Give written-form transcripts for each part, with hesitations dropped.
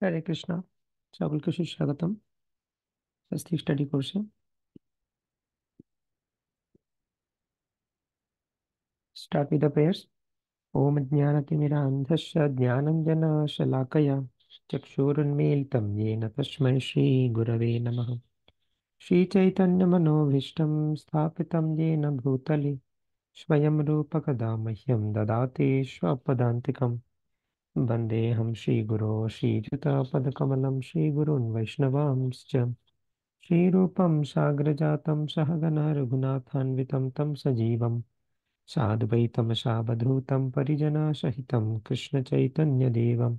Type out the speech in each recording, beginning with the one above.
হরে কৃষ্ণ। সকলকে সুস্বাগতম। আজকে স্টাডি করছে। Start with the prayers. ওম জ্ঞানতিমিরান্ধস্য জ্ঞানাঞ্জনশলাকয়া চক্ষুरुन्मीलितं येन तस्मै श्रीगुरवे नमः। श्रीचैतन्यमनोभीष्टं स्थापितं येन भूतले स्वयं रूपकदा मह्यं ददाति स्वपदान्तिकं। वन्देऽहं श्रीगुरो श्रीयुतापदकमलं श्रीगुरून् वैष्णवांश्च श्रीरूपं साग्रजातं सहगणा रघुनाथान्वितं तं सजीवं साद्वैतं सावधूतं परिजनसहितं कृष्णचैतन्यदेवं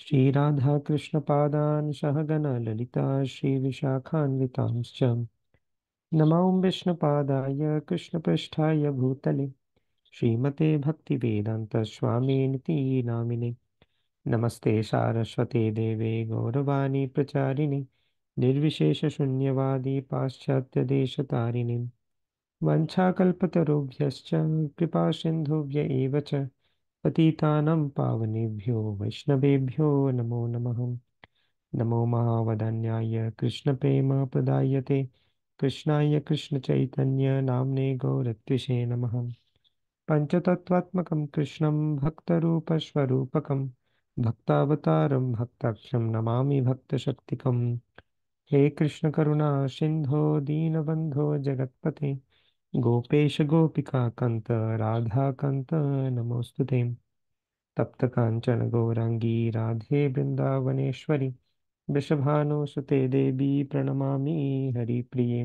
श्रीराधाकृष्णपादान् सहगणा ललिता श्रीविशाखान्वितांश्च नमो विष्णुपादाय कृष्णपृष्ठाय भूतले श्रीमते भक्तिवेदान्तस्वामिनिति नामिने। नमस्ते सारस्वते देवे गौरवाणी प्रचारिणे निर्विशेषशून्यवादी पाश्चात्यदेशतारिणे वञ्चाकल्पतरुभ्यश्च कृपासिन्धुभ्य एव च पतितानां पावनेभ्यो वैष्णवेभ्यो नमो नमः। नमो महावदन्याय कृष्णप्रेमप्रदायते कृष्णाय कृष्णचैतन्य नाम्ने गौरत्विषे नमः। पञ्चतत्त्वात्मकं कृष्णं भक्तरूपस्वरूपकं भक्तावतारं भक्ताख्यं नमामि भक्तशक्तिकम्। हे कृष्ण करुणा सिन्धो दीनबन्धो जगत्पते गोपेश गोपिका कान्त राधा कान्त नमोऽस्तुते। तप्त काञ्चन गौराङ्गी राधे वृन्दावनेश्वरि वृषभानुसुते देवी प्रणमामि हरिप्रिये।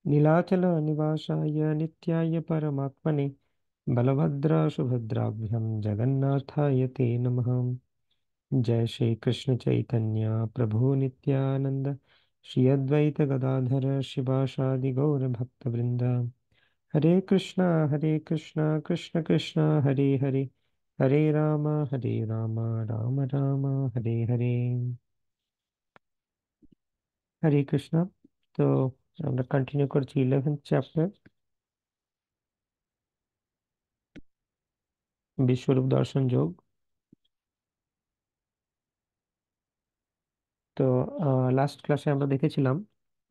नीलाचल निवासाय नित्याय परमात्मने बलभद्र सुभद्राभ्यां जगन्नाथाय ते नमः। जय श्री कृष्ण चैतन्य प्रभु नित्यानंद श्री अद्वैत गदाधर शिवासादि गौर भक्त वृंद। हरे कृष्णा कृष्ण कृष्ण हरे हरे हरे राम राम राम हरे हरे। হরে কৃষ্ণ। তো আমরা কন্টিনিউ করছি 11th চ্যাপ্টার, বিশ্বরূপ দর্শন যোগ। তো লাস্ট ক্লাসে আমরা দেখেছিলাম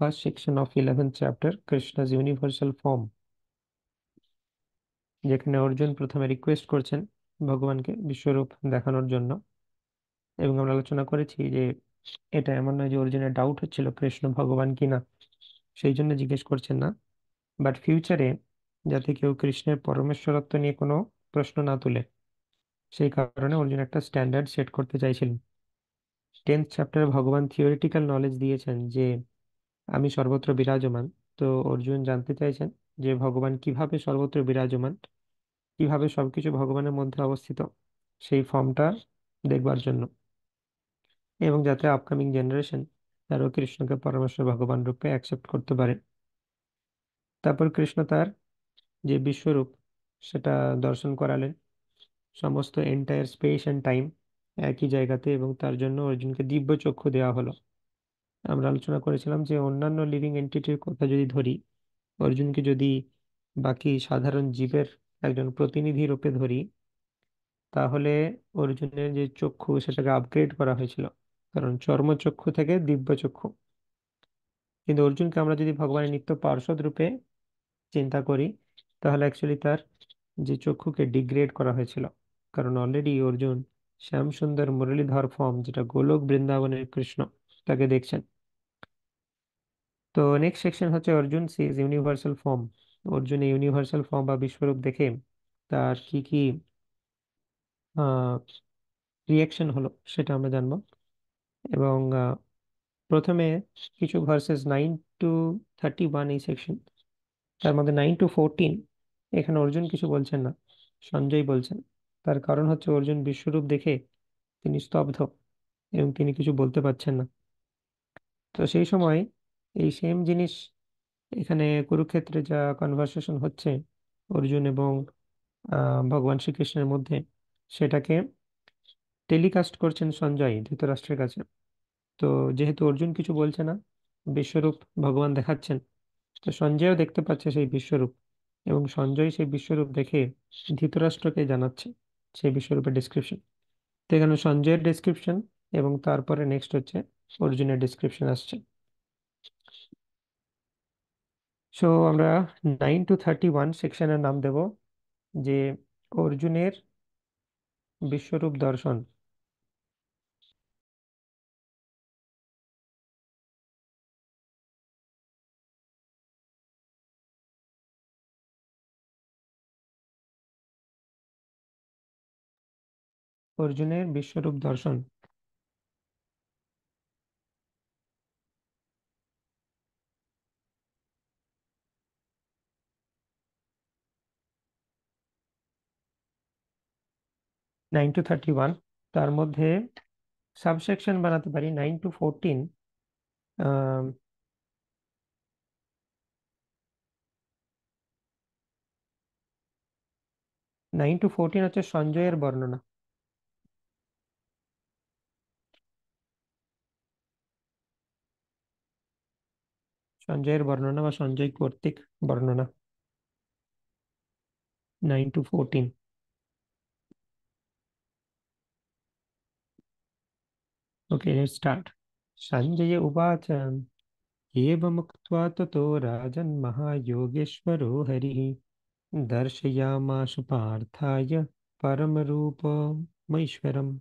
first section of 11th chapter Krishna's universal form, যেখানে অর্জুন প্রথমে রিকোয়েস্ট করছেন ভগবানকে বিশ্বরূপ দেখানোর জন্য। এবং আমরা আলোচনা করেছি যে এটা এমন নয় যে অর্জুনের ডাউট হচ্ছিল কৃষ্ণ ভগবান কিনা, সেই জন্য জিজ্ঞেস করছেন না, বাট ফিউচারে যাতে কেউ কৃষ্ণের পরমেশ্বরত্ব নিয়ে কোনো প্রশ্ন না তুলে, সেই কারণে অর্জুন একটা স্ট্যান্ডার্ড সেট করতে চাইছিলেন। 10th চ্যাপ্টারে ভগবান থিওরিটিক্যাল নলেজ দিয়েছেন যে আমি সর্বত্র বিরাজমান। তো অর্জুন জানতে চাইছেন যে ভগবান কিভাবে সর্বত্র বিরাজমান, কিভাবে সবকিছু ভগবানের মধ্যে অবস্থিত, সেই ফর্মটা দেখবার জন্য, এবং যাতে আপকামিং জেনারেশন তারও কৃষ্ণকে পরমেশ্বর ভগবান রূপে অ্যাকসেপ্ট করতে পারে। তারপর কৃষ্ণ তার যে বিশ্বরূপ সেটা দর্শন করালেন, সমস্ত এন্টায়ার স্পেস অ্যান্ড টাইম একই জায়গাতে, এবং তার জন্য অর্জুনকে দিব্য চক্ষু দেওয়া হলো। আমরা আলোচনা করেছিলাম যে অন্যান্য লিভিং এন্টিটির কথা যদি ধরি, অর্জুনকে যদি বাকি সাধারণ জীবের একজন প্রতিনিধি রূপে ধরি, তাহলে অর্জুনের যে চক্ষু সেটাকে আপগ্রেড করা হয়েছিল, কারণ চর্মচক্ষু থেকে দিব্য চক্ষু। কিন্তু অর্জুনকে আমরা যদি ভগবানের নিত্য পার্ষদ রূপে চিন্তা করি, তাহলে অ্যাকচুয়ালি তার যে চক্ষুকে ডিগ্রেড করা হয়েছিল, কারণ অলরেডি অর্জুন শ্যাম সুন্দর মুরলীধর ফর্ম, যেটা গোলক বৃন্দাবনের কৃষ্ণ, তাকে দেখছেন। তো নেক্সট সেকশন হচ্ছে Arjun sees universal form. Arjun universal form বা বিশ্বরূপ দেখে তার কি কি রিয়াকশন হলো সেটা আমরা জানবো। এবং প্রথমে কিছু ভার্সেস 9 to 31 এই সেকশন, তার মধ্যে 9 to 14 এখানে অর্জুন কিছু বলছেন না, সঞ্জয় বলছেন। তার কারণ হচ্ছে অর্জুন বিশ্বরূপ দেখে তিনি স্তব্ধ এবং তিনি কিছু বলতে পারছেন না। তো সেই সময় এই সেম জিনিস এখানে কুরুক্ষেত্রে যা কনভারসেশন হচ্ছে অর্জুন এবং ভগবান শ্রীকৃষ্ণের মধ্যে, সেটাকে টেলিকাস্ট করছেন সঞ্জয় ধৃতরাষ্ট্রের কাছে। তো যেহেতু অর্জুন কিছু বলছে না, বিশ্বরূপ ভগবান দেখাচ্ছেন, তো সঞ্জয়ও দেখতে পাচ্ছে সেই বিশ্বরূপ, এবং সঞ্জয় সেই বিশ্বরূপ দেখে ধৃতরাষ্ট্রকে জানাচ্ছে সেই বিশ্বরূপের ডিসক্রিপশন। তো এখানে সঞ্জয়ের ডেসক্রিপশন এবং তারপরে নেক্সট হচ্ছে অর্জুনের ডেসক্রিপশন আসছে। সো আমরা 9 to 31 সেকশনের নাম দেব যে অর্জুনের বিশ্বরূপ দর্শন। অর্জুনের বিশ্বরূপ দর্শন। 9 to 31, তার মধ্যে সাবসেকশন বানাতে পারি 9 to 14। 9 to 14 হচ্ছে সঞ্জয়ের বর্ণনা। সঞ্জয়ের বর্ণনা বা সঞ্জয় কর্তৃক বর্ণনা। 9 to 14। Okay let's start. Sanjay उवाच एवमुक्त्वा ततो राजन् महायोगेश्वरो हरिः दर्शयामास पार्थाय परमरूपमैश्वरम्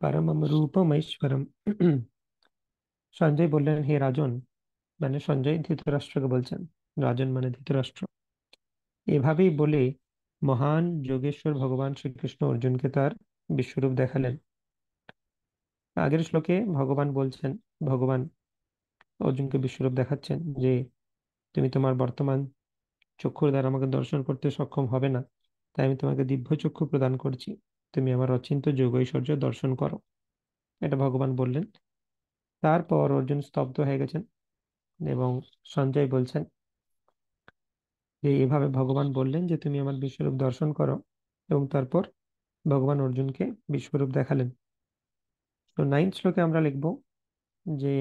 परमम रूपमैश्वरम्। সঞ্জয় বললেন, হে রাজন, মানে সঞ্জয় ধৃতরাষ্ট্রকে বলছেন, রাজন মানে ধৃতরাষ্ট্র। এভাবেই বলে মহান যোগেশ্বর ভগবান শ্রীকৃষ্ণ অর্জুনকে তার বিশ্বরূপ দেখালেন। আগের শ্লোকে ভগবান বলছেন, ভগবান অর্জুনকে বিশ্বরূপ দেখাচ্ছেন যে তুমি তোমার বর্তমান চক্ষুর দ্বারা আমাকে দর্শন করতে সক্ষম হবে না, তাই আমি তোমাকে দিব্য চক্ষু প্রদান করছি, তুমি আমার অচিন্ত্য যোগ ঐশ্বর্য দর্শন করো। এটা ভগবান বললেন। তারপর অর্জুন স্তব্ধ হয়ে গেছেন এবং সঞ্জয় বলছেন যে এভাবে ভগবান বললেন যে তুমি আমার বিশ্বরূপ দর্শন করো, এবং তারপর ভগবান অর্জুনকে বিশ্বরূপ দেখালেন। তো 9 শ্লোকে আমরা লিখব যে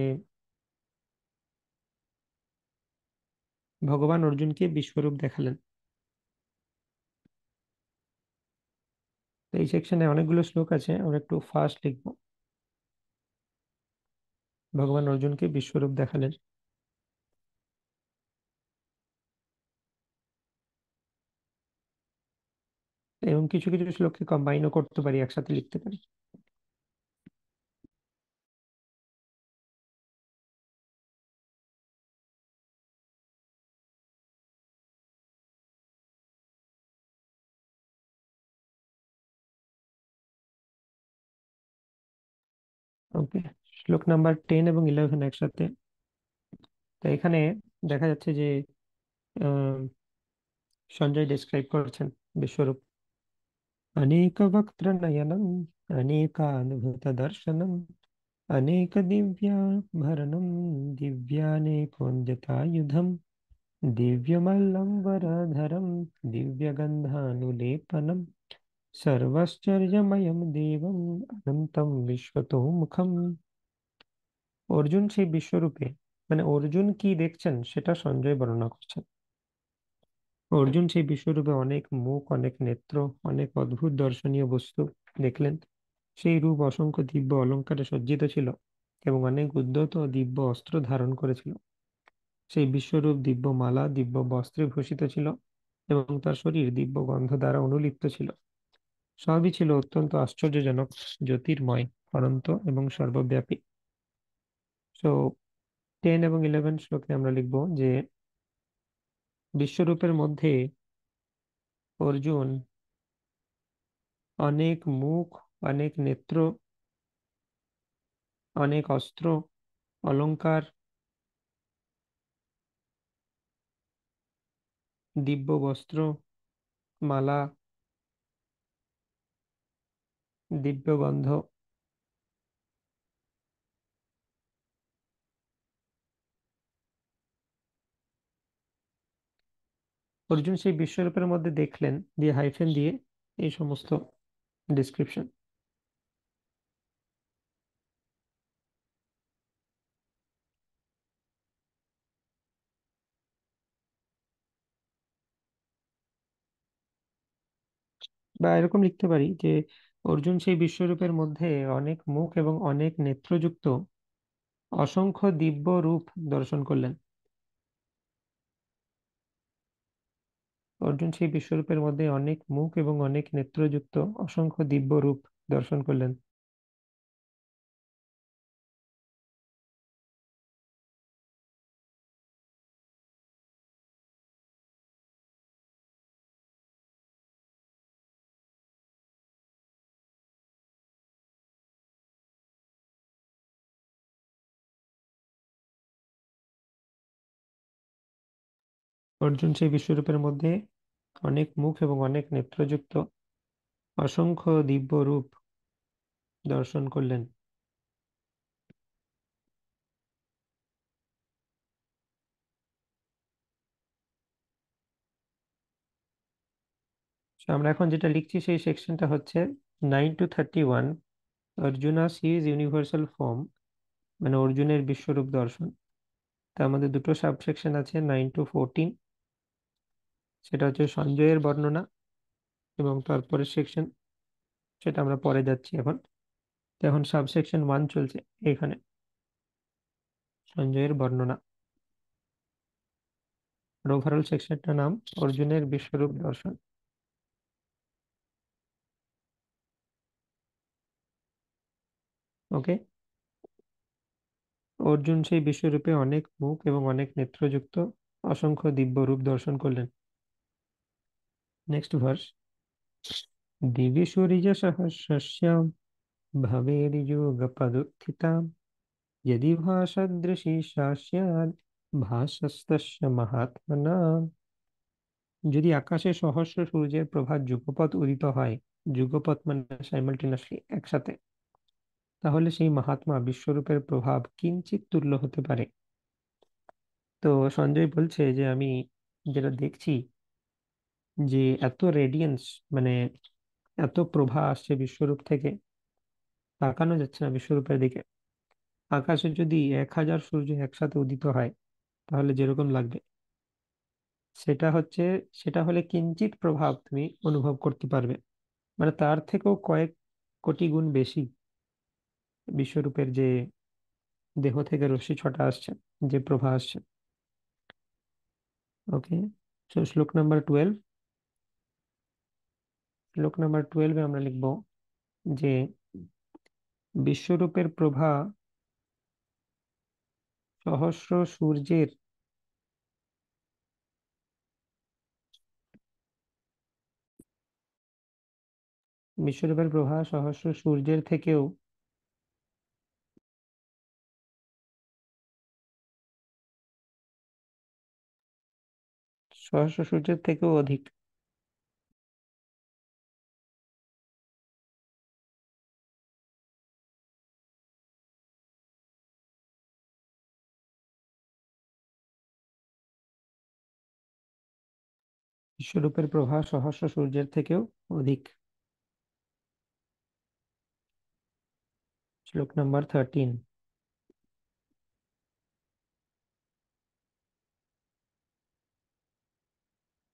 ভগবান অর্জুনকে বিশ্বরূপ দেখালেন। তো এই সেকশনে অনেকগুলো শ্লোক আছে, আমরা একটু ফাস্ট লিখব। ভগবান অর্জুনকে বিশ্বরূপ দেখালেন। এবং কিছু কিছু শ্লোককে কম্বাইনও করতে পারি, একসাথে লিখতে পারি। ওকে, শ্লোক নাম্বার 10 এবং 11 একসাথে। তো এখানে দেখা যাচ্ছে যে আহ, সঞ্জয় ডেসক্রাইব করছেন বিশ্বরূপ। अनेक वक्त्र नयनम अनेकानुभूत दर्शनम अनेक दिव्याभरणम दिव्यानेकोन्दितायुधम दिव्यमल्लं वरधरम दिव्यगन्धानुलेपनम सर्वश्चर्यमयं देवम अनंतम विश्वतोमुखम। অর্জুন সেই বিশ্বরূপে, মানে অর্জুন কি দেখছেন সেটা সঞ্জয় বর্ণনা করছেন। অর্জুন সেই বিশ্বরূপে অনেক মুখ, অনেক নেত্র, অনেক অদ্ভুত দর্শনীয় বস্তু দেখলেন। সেই রূপ অসংখ্য দিব্য অলংকারে সজ্জিত ছিল এবং অনেক উদ্ধত ও দিব্য অস্ত্র ধারণ করেছিল। সেই বিশ্বরূপ দিব্য মালা, দিব্য বস্ত্রে ভূষিত ছিল এবং তার শরীর দিব্য গন্ধ দ্বারা অনুলিপ্ত ছিল। সবই ছিল অত্যন্ত আশ্চর্যজনক, জ্যোতির্ময়, অনন্ত এবং সর্বব্যাপী। সো 10 এবং 11 শ্লোকে আমরা লিখব যে বিশ্বরূপের মধ্যে অর্জুন অনেক মুখ, অনেক নেত্র, অনেক অস্ত্র, অলংকার, দিব্য বস্ত্র, মালা, দিব্য গন্ধ, অর্জুন সেই বিশ্বরূপের মধ্যে দেখলেন দিয়ে হাইফেন দিয়ে এই সমস্ত ডিসক্রিপশন। বা এরকম লিখতে পারি যে অর্জুন সেই বিশ্বরূপের মধ্যে অনেক মুখ এবং অনেক নেত্রযুক্ত অসংখ্য দিব্য রূপ দর্শন করলেন। অর্জুন সেই বিশ্বরূপের মধ্যে অনেক মুখ এবং অনেক নেত্রযুক্ত অসংখ্য দিব্য রূপ দর্শন করলেন। অর্জুন সেই বিশ্বরূপের মধ্যে অনেক মুখ এবং অনেক নেত্রযুক্ত অসংখ্য দিব্য রূপ দর্শন করলেন। So, আমরা এখন যেটা লিখছি সেই সেকশনটা হচ্ছে 9 to 31, Arjuna sees universal form, মানে অর্জুনের বিশ্বরূপ দর্শন। তার মধ্যে দুটো সাবসেকশন আছে, 9 to 14, সেটা হচ্ছে সঞ্জয়ের বর্ণনা, এবং তারপরে সেকশন, সেটা আমরা পরে যাচ্ছি এখন। তো এখন সাবসেকশন 1 চলছে এখানে, সঞ্জয়ের বর্ণনা। আর ওভারঅল সেকশনটার নাম অর্জুনের বিশ্বরূপ দর্শন। ওকে। অর্জুন সেই বিশ্বরূপে অনেক মুখ এবং অনেক নেত্রযুক্ত অসংখ্য দিব্য রূপ দর্শন করলেন। Next verse. দিবি সূর্য সহস্রস্যাম ভবের্যুগপদুত্থিতাম यदि भाषदृशी सा स्याद् भासस्तस्य মহাত্মনা। যদি আকাশে সহস্র সূর্যের প্রভা যুগপৎ উদিত হয়, যুগপৎ মানে সাইমালটেনিয়াসলি একসাথে, তাহলে সেই মহাত্মা বিশ্বরূপের প্রভাব কিঞ্চিত তুল্য হতে পারে। তো সঞ্জয় বলছে যে আমি যেটা দেখছি, যে এত রেডিয়েন্স, মানে এত প্রভা আসছে বিশ্বরূপ থেকে, তাকানো যাচ্ছে না বিশ্বরূপের দিকে। আকাশে যদি 1000 সূর্য একসাথে উদিত হয় তাহলে যেরকম লাগবে, সেটা হচ্ছে, সেটা হলে কিঞ্চিত প্রভাব তুমি অনুভব করতে পারবে, মানে তার থেকেও কয়েক কোটি গুণ বেশি বিশ্বরূপের যে দেহ থেকে রশ্মি ছটা আসছে, যে প্রভা আসছে। ওকে। তো শ্লোক নাম্বার 12, শ্লোক নাম্বার 12 আমরা লিখব যে বিশ্বরূপের প্রভা সহস্র সূর্যের বিশ্বরূপের প্রভা সহস্র সূর্যের থেকেও সহস্র সূর্যের থেকেও অধিক। বিশ্বরূপের প্রভা সহস্র সূর্যের থেকেও অধিক। শ্লোক নাম্বার 13।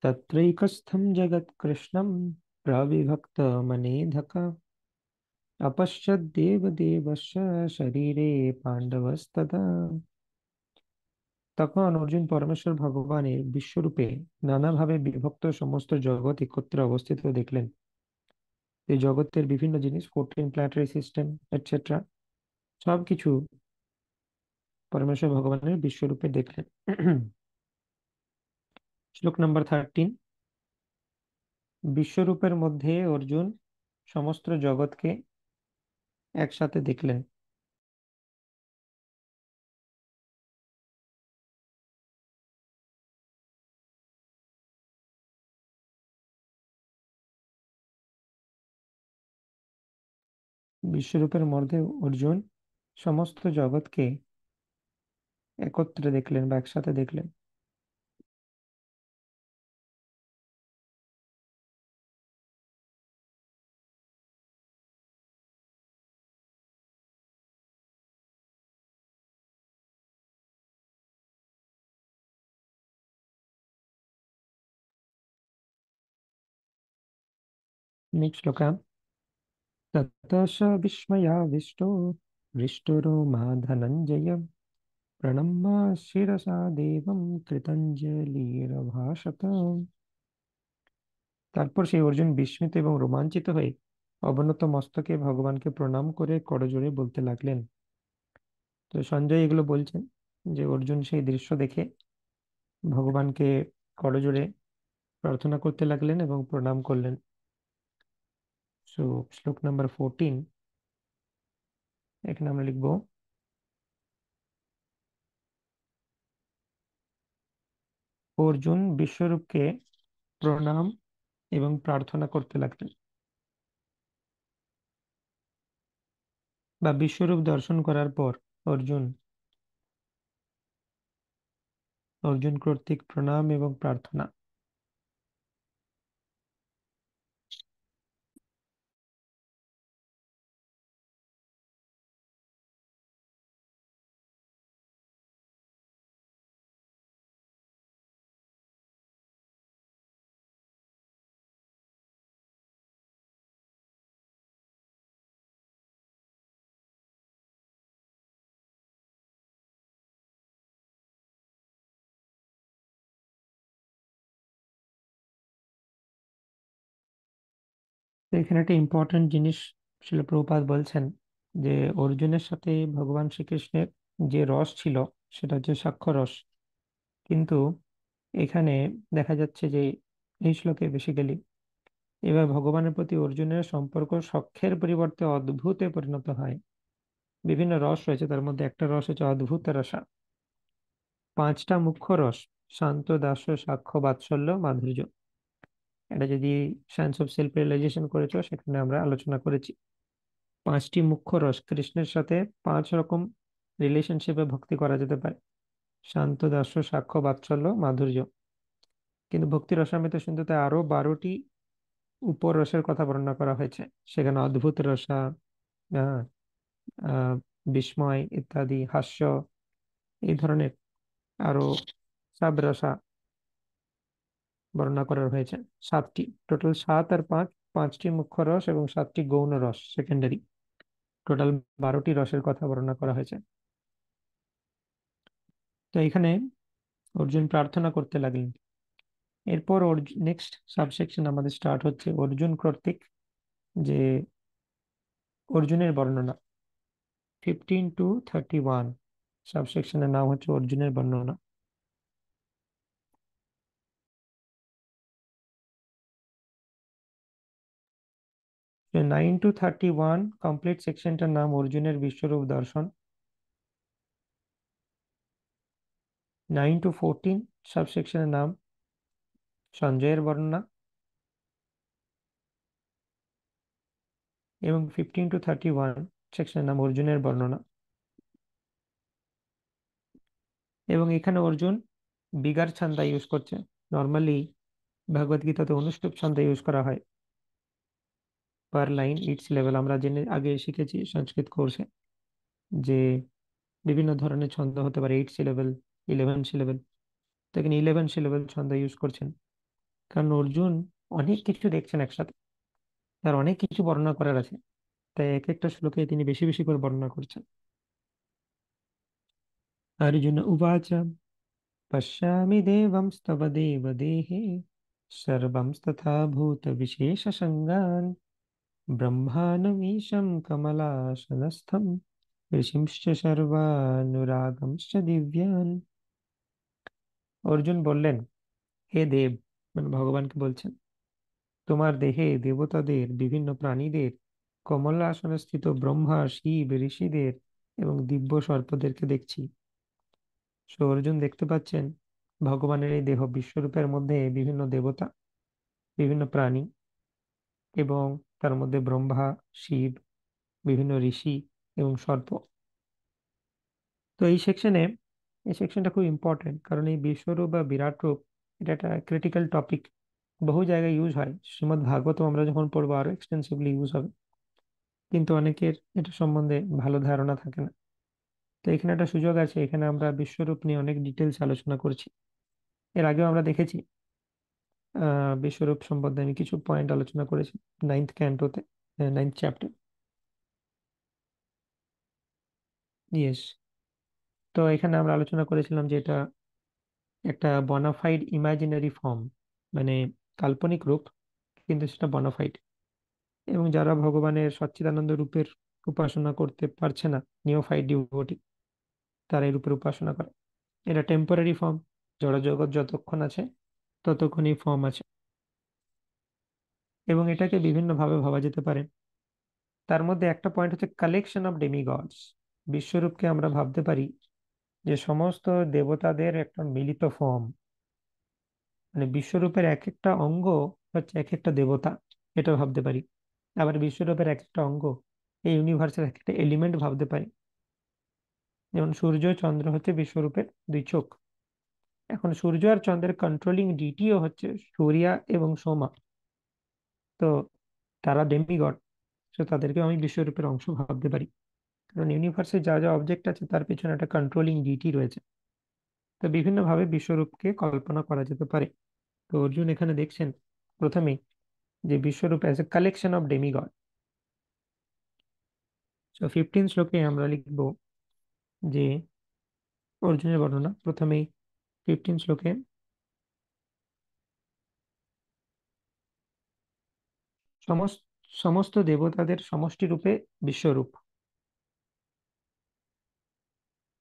तत्रैकस्थं जगत्कृष्णं प्रविभक्तमनेधका अपश्यद्देवदेवस्य शरीरे पाण्डवस्तदा। তখন অর্জুন পরমেশ্বর ভগবানের বিশ্বরূপে নানাভাবে বিভক্ত সমস্ত জগৎ একত্রে অবস্থিত দেখলেন। এই জগতের বিভিন্ন জিনিস, 14 প্ল্যানেটারি সিস্টেম এটসেট্রা, সবকিছু পরমেশ্বর ভগবানের বিশ্বরূপে দেখলেন। শ্লোক নাম্বার 13। বিশ্বরূপের মধ্যে অর্জুন সমস্ত জগৎকে একসাথে দেখলেন। বিশ্বরূপের মধ্যে অর্জুন সমস্ত জগৎকে একত্রে দেখলেন বা একসাথে দেখলেন। নেক্সট শ্লোকা। ततः स विस्मयाविष्टो हृष्टरोमा धनञ्जय प्रणम्य शिरसा देवं কৃতাঞ্জলিরভাষত। তারপর সেই অর্জুন বিস্মিত এবং রোমাঞ্চিত হয়ে অবনত মস্তকে ভগবানকে প্রণাম করে করজোড়ে বলতে লাগলেন। তো সঞ্জয় এগুলো বলছেন যে অর্জুন সেই দৃশ্য দেখে ভগবানকে করজোড়ে প্রার্থনা করতে লাগলেন এবং প্রণাম করলেন। সো শ্লোক নাম্বার 14, এখানে আমরা লিখবো, অর্জুন বিশ্বরূপকে প্রণাম এবং প্রার্থনা করতে লাগলেন, বা বিশ্বরূপ দর্শন করার পর অর্জুন অর্জুন কর্তৃক প্রণাম এবং প্রার্থনা। তো এখানে একটা ইম্পর্টেন্ট জিনিস শিল প্রভুপাদ বলছেন যে অর্জুনের সাথে ভগবান শ্রীকৃষ্ণের যে রস ছিল সেটা হচ্ছে সাক্ষ্য রস। কিন্তু এখানে দেখা যাচ্ছে যে এই শ্লোকে বেসিক্যালি এবার ভগবানের প্রতি অর্জুনের সম্পর্ক সখ্যের পরিবর্তে অদ্ভুতে পরিণত হয়। বিভিন্ন রস রয়েছে, তার মধ্যে একটা রস হচ্ছে অদ্ভুত রসা। পাঁচটা মুখ্য রস: শান্ত, দাস্য, সাক্ষ্য, বাৎসল্য, মাধুর্য। এটা যদি সায়েন্স অফ সেলফ রিয়েলাইজেশন করেছো সেখানে আমরা আলোচনা করেছি। পাঁচটি মুখ্য রস কৃষ্ণের সাথে পাঁচ রকম রিলেশনশিপে ভক্তি করা যেতে পারে: শান্ত, দাস্য, সাক্ষ্য, বাৎসল্য, মাধুর্য। কিন্তু ভক্তি রসামৃত সিন্ধুতে আরো 12টি উপর রসের কথা বর্ণনা করা হয়েছে। সেখানে অদ্ভুত রসা, আহ, আহ, বিস্ময় ইত্যাদি, হাস্য, এই ধরনের আরো সাব রসা বর্ণনা করা হয়েছে। সাতটি, টোটাল সাত আর পাঁচ, পাঁচটি মুখ্য রস এবং সাতটি গৌণ রস সেকেন্ডারি, টোটাল 12টি রসের কথা বর্ণনা করা হয়েছে। তো এখানে অর্জুন প্রার্থনা করতে লাগলেন। এরপর নেক্সট সাবসেকশন আমাদের স্টার্ট হচ্ছে অর্জুন কর্তৃক যে অর্জুনের বর্ণনা। 15 to 31 সাবসেকশনের নাম হচ্ছে অর্জুনের বর্ণনা। 9 to 31 কমপ্লিট সেকশনটার নাম অর্জুনের বিশ্বরূপ দর্শন। 9 to 14 সাবসেকশনের নাম সঞ্জয়ের বর্ণনা। এবং 15 to 31 সেকশনের নাম অর্জুনের বর্ণনা। এবং এখানে অর্জুন বিগার ছান্দা ইউজ করছে। নর্মালি ভগবদ গীতাতে অনুষ্টুপ ছন্দ ইউজ করা হয় পার লাইন ইটস লেভেল। আমরা জেনে আগে শিখেছি সংস্কৃত কোর্সে যে বিভিন্ন ধরনের ছন্দ হতে পারে, 8 সিলেবেল, 11 সিলেবেল। তো এখানে 11 সিলেবেল ছন্দ ইউজ করছেন, কারণ অর্জুন অনেক কিছু দেখছেন একসাথে, তার অনেক কিছু বর্ণনা করার আছে, তাই এক একটা শ্লোকে তিনি বেশি বেশি করে বর্ণনা করছেন। অর্জুন উবাচ পশ্যামি দেবং স্তব দেব দেহে সর্বং তথা ভূত বিশেষ সঙ্গান ব্রহ্মানমীশম কমলাসনস্থম ঋষিংশ্চ সর্বানুরাগংশ্চ দিব্যান। অর্জুন বললেন, হে দেব, মানে ভগবানকে বলছেন, তোমার দেহে দেবতাদের, বিভিন্ন প্রাণীদের, কমলা আসনে স্থিত ব্রহ্মা, শিব, ঋষিদের এবং দিব্য সর্পদেরকে দেখছি। সো অর্জুন দেখতে পাচ্ছেন ভগবানের এই দেহ বিশ্বরূপের মধ্যে বিভিন্ন দেবতা, বিভিন্ন প্রাণী এবং তার মধ্যে ব্রহ্মা, শিব, বিভিন্ন ঋষি এবং সর্প। তো এই সেকশনটা খুব ইম্পর্টেন্ট, কারণ এই বিশ্বরূপ বা বিরাট রূপ এটা একটা ক্রিটিক্যাল টপিক। বহু জায়গায় ইউজ হয়, শ্রীমদ্ ভাগবত আমরা যখন পড়বো আরো এক্সটেন্সিভলি ইউজ হবে, কিন্তু অনেকের এটা সম্বন্ধে ভালো ধারণা থাকে না। তো এখানে একটা সুযোগ আছে, এখানে আমরা বিশ্বরূপ নিয়ে অনেক ডিটেলস আলোচনা করেছি। এর আগেও আমরা দেখেছি বিশ্বরূপ সম্বন্ধে আমি কিছু পয়েন্ট আলোচনা করেছি 9th ক্যান্টোতে, 9th চ্যাপ্টার। ইয়েস। তো এখানে আমরা আলোচনা করেছিলাম যে এটা একটা বনাফাইড ইমাজিনারি ফর্ম, মানে কাল্পনিক রূপ, কিন্তু সেটা বনাফাইড। এবং যারা ভগবানের সচ্চিদানন্দ রূপের উপাসনা করতে পারছে না, নিওফাইট ডিভোটি, তারা এই রূপের উপাসনা করে। এটা টেম্পোরারি ফর্ম। জড়জগৎ যতক্ষণ আছে ততক্ষণ এই ফর্ম আছে, এবং এটাকে বিভিন্ন ভাবে ভাবা যেতে পারে। তার মধ্যে একটা পয়েন্ট হচ্ছে কালেকশন অফ ডেমিগডস। বিশ্বরূপকে আমরা ভাবতে পারি যে সমস্ত দেবতাদের একটা মিলিত ফর্ম, মানে বিশ্বরূপের এক একটা অঙ্গ হচ্ছে এক একটা দেবতা, এটা ভাবতে পারি। আবার বিশ্বরূপের এক একটা অঙ্গ এই ইউনিভার্সের এক একটা এলিমেন্ট ভাবতে পারি। যেমন সূর্য চন্দ্র হচ্ছে বিশ্বরূপের দুই চোখ। এখন সূর্য আর চন্দ্রের কন্ট্রোলিং ডিটিও হচ্ছে সূর্যা এবং সোমা। তো তারা ডেমিগড, তো তাদেরকে আমি বিশ্বরূপের অংশ ভাবতে পারি, কারণ ইউনিভার্সে যা যা অবজেক্ট আছে তার পেছনে একটা কন্ট্রোলিং ডিটি রয়েছে। তো বিভিন্নভাবে বিশ্বরূপকে কল্পনা করা যেতে পারে। তো অর্জুন এখানে দেখছেন প্রথমেই যে বিশ্বরূপ as a collection of demigod. তো 15 শ্লোকে আমরা লিখব যে অর্জুনের বর্ণনা প্রথমেই। 15 শ্লোকে সমস্ত সমস্ত দেবতাদের সমষ্টি রূপে বিশ্বরূপ,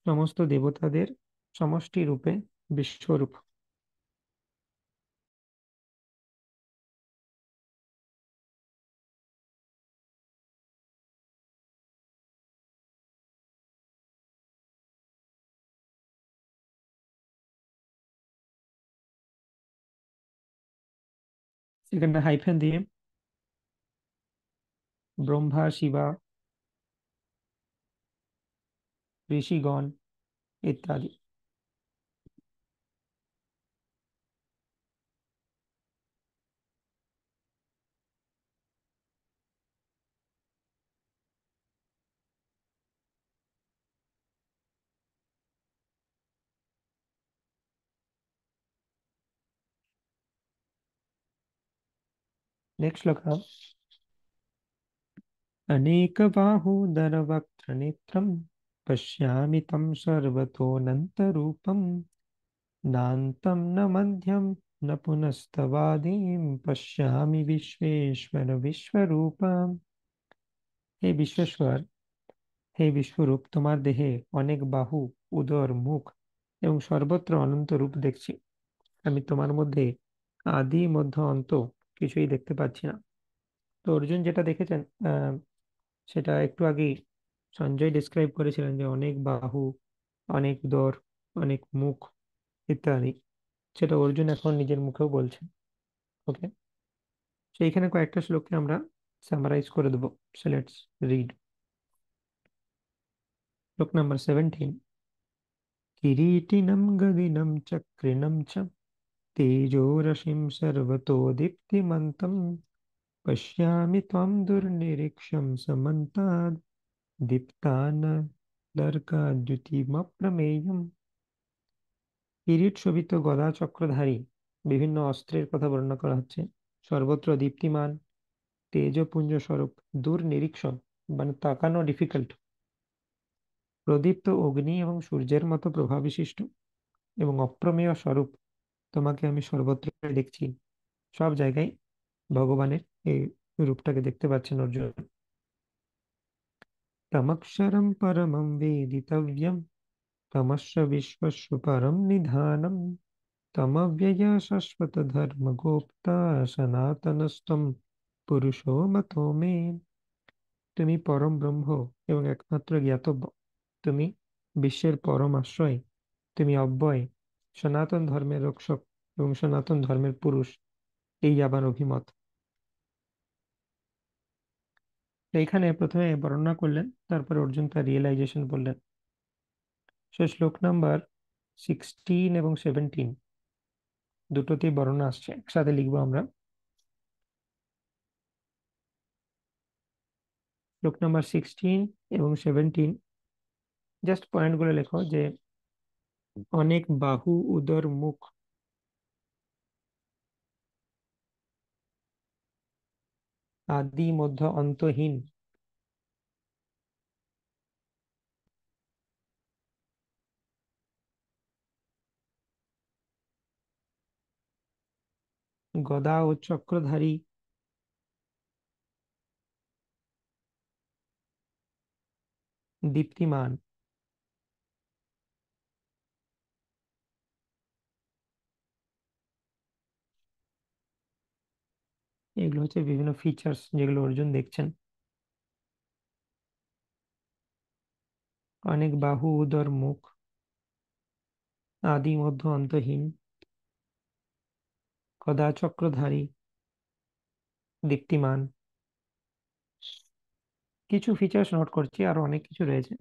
সমস্ত দেবতাদের সমষ্টি রূপে বিশ্বরূপ। সেখানে হাইফেন দিয়ে ব্রহ্মা, শিবা, ঋষিগণ ইত্যাদি। नेक्स्ट श्लोक। अनेकबाहूदरवक्त्रनेत्रं पश्यामि तं सर्वतोऽनन्तरूपं, नान्तं न मध्यं न पुनस्तवादिं पश्यामि विश्वेश्वर विश्वरूप। हे विश्वेश्वर, হে বিশ্বরূপ, তোমার দেহে অনেক বাহু, উদর, মুখ এবং সর্বত্র অনন্ত রূপ দেখছি। আমি তোমার মধ্যে আদি মধ্য অন্ত কিছুই দেখতে পাচ্ছি না। তো অর্জুন যেটা দেখেছেন, আহ, সেটা একটু আগেই সঞ্জয় ডিসক্রাইব করেছিলেন, যে অনেক বাহু, অনেক উদর, অনেক মুখ ইত্যাদি। সেটা অর্জুন এখন নিজের মুখেও বলছেন। ওকে, সেইখানে কয়েকটা শ্লোককে আমরা সামারাইজ করে দেবো। So let's read. শ্লোক নাম্বার 17। কিরীটিनं গদিनं চক্রিণं চ तेजोरशिं सर्वतो दीप्तिमन्तं, पश्यामि त्वां दुर्निरीक्ष्यं समन्ताद् दीप्तानलर्काद्युतिमप्रमेयम्। কিরিট শোভিত গদা চক্রধারী বিভিন্ন অস্ত্রের কথা বর্ণনা করা হচ্ছে, সর্বত্র দীপ্তিমান, তেজপুঞ্জ স্বরূপ, দূর নিরীক্ষণ মানে তাকানো ডিফিকাল্ট, প্রদীপ্ত অগ্নি এবং সূর্যের মতো প্রভাব বিশিষ্ট এবং অপ্রমেয় স্বরূপ, তোমাকে আমি সর্বত্র দেখছি। সব জায়গায় ভগবানের এই রূপটাকে দেখতে পাচ্ছেন অর্জুন। তমক্ষরম পরমম বেদিতব্যম, তমস্য বিশ্বস্য পরম নিধানম, তমব্যয় শাশ্বত ধর্ম গোপ্তা সনাতনস্তম পুরুষো মতো মে। তুমি পরম ব্রহ্ম এবং একমাত্র জ্ঞাতব্য, তুমি বিশ্বের পরম আশ্রয়, তুমি অব্যয়, সনাতন ধর্মের রক্ষক এবং সনাতন ধর্মের পুরুষ, এই আবার অভিমত। তো এইখানে প্রথমে বর্ণনা করলেন, তারপর অর্জুন তার রিয়েলাইজেশন বললেন। সে শ্লোক নাম্বার 16 এবং 17 দুটোতেই বর্ণনা আসছে, একসাথে লিখবো আমরা। শ্লোক নাম্বার 16 এবং 17, জাস্ট পয়েন্ট গুলো লেখো যে অনেক বাহু, উদর, মুখ, আদি মধ্য অন্তহীন, গদা ও চক্রধারী, দীপ্তিমান। এগুলো হচ্ছে বিভিন্ন ফিচার্স যেগুলো অর্জুন দেখছেন। অনেক বাহু, উদর, মুখ, আদি মধ্য অন্তহীন, গদা চক্রধারী, দীপ্তিমান। কিছু ফিচার্স নোট করছি, আর অনেক কিছু রয়েছে।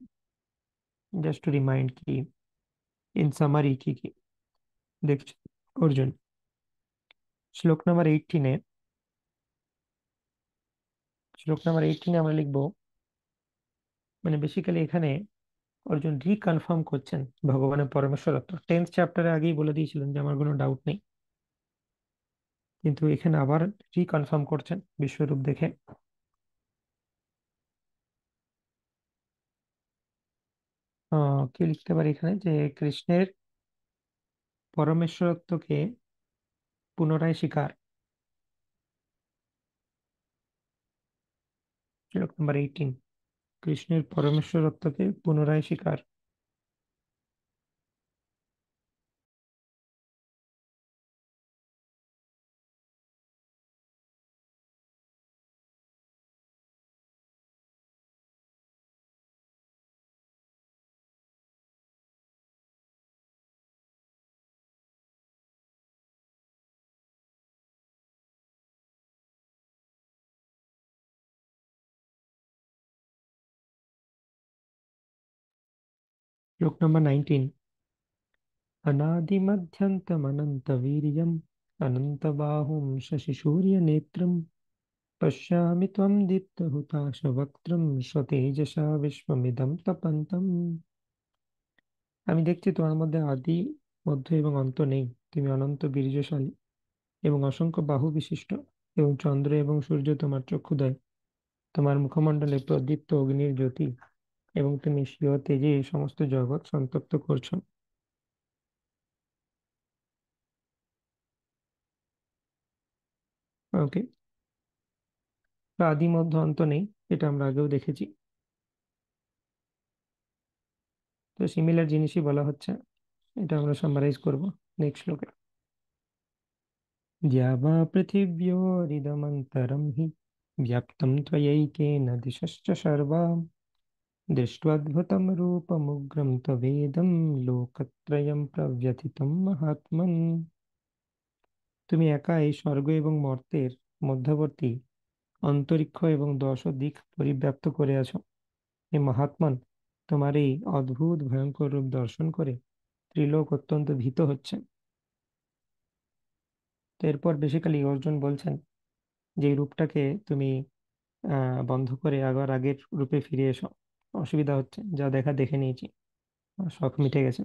জাস্ট টু রিমাইন্ড কি ইন সামারি কি কি দেখছি অর্জুন। শ্লোক নাম্বার 18-এ, আমরা লিখবো, মানে বেসিক্যালি এখানে অর্জুন রিকনফার্ম করছেন ভগবানের পরমেশ্বরত্ব। 10th চ্যাপ্টারে আগেই বলে দিয়েছিলেন যে আমার কোনো ডাউট নেই, কিন্তু এখানে আবার রিকনফার্ম করছেন বিশ্বরূপ দেখে। কি লিখতে পারি এখানে, যে কৃষ্ণের পরমেশ্বরত্বকে পুনরায় স্বীকার। শ্লোক নাম্বার 18, কৃষ্ণের পরমেশ্বরত্বকে পুনরায় স্বীকার। श्लोक नंबर 19, अनादिमध्यन्तमनन्तवीर्यम् अनन्तबाहुं शशिसूर्यनेत्रम् पश्यामि त्वं दीप्तहुताशवक्त्रं स्वतेजसा विश्वमिदं तपन्तम्। আমি দেখছি তোমার মধ্যে আদি, মধ্য এবং অন্ত নেই। তুমি অনন্ত বীর্যশালী এবং অসংখ্য বাহু বিশিষ্ট, এবং চন্দ্র এবং সূর্য তোমার চক্ষুদয়। তোমার মুখমণ্ডলে প্রদীপ্ত অগ্নির জ্যোতি, এবং তুমি স্বীয় তেজে এই সমস্ত জগৎ সন্তপ্ত করছো। ওকে, আদি মধ্য অন্ত নেই, এটা আমরা আগেও দেখেছি। তো সিমিলার জিনিসই বলা হচ্ছে, এটা আমরা সামারাইজ করব নেক্সট শ্লোকে। দ্যাবা পৃথিব্যোরিদমন্তরম হি ব্যাপ্তম ত্বয়ৈকেন দিশশ্চ সর্বা দৃष्ट्वाद्भुतं रूपमुग्रं त्ववेदं লোকত্রয়ং প্রব্যথিতম মহাত্মন। তুমি একা এই স্বর্গ এবং মর্ত্যের মধ্যবর্তী অন্তরিক্ষ এবং দশ দিক পরিব্যাপ্ত করে আছো। হে মহাত্মন, তোমার এই অদ্ভুত ভয়ঙ্কর রূপ দর্শন করে ত্রিলোক অত্যন্ত ভীত হচ্ছে। তো এরপর বেসিক্যালি অর্জুন বলছেন যে এই রূপটাকে তুমি বন্ধ করে আবার আগের রূপে ফিরে এসো। অসুবিধা হচ্ছে, যা দেখা দেখে নিয়েছি, শখ মিটে গেছে।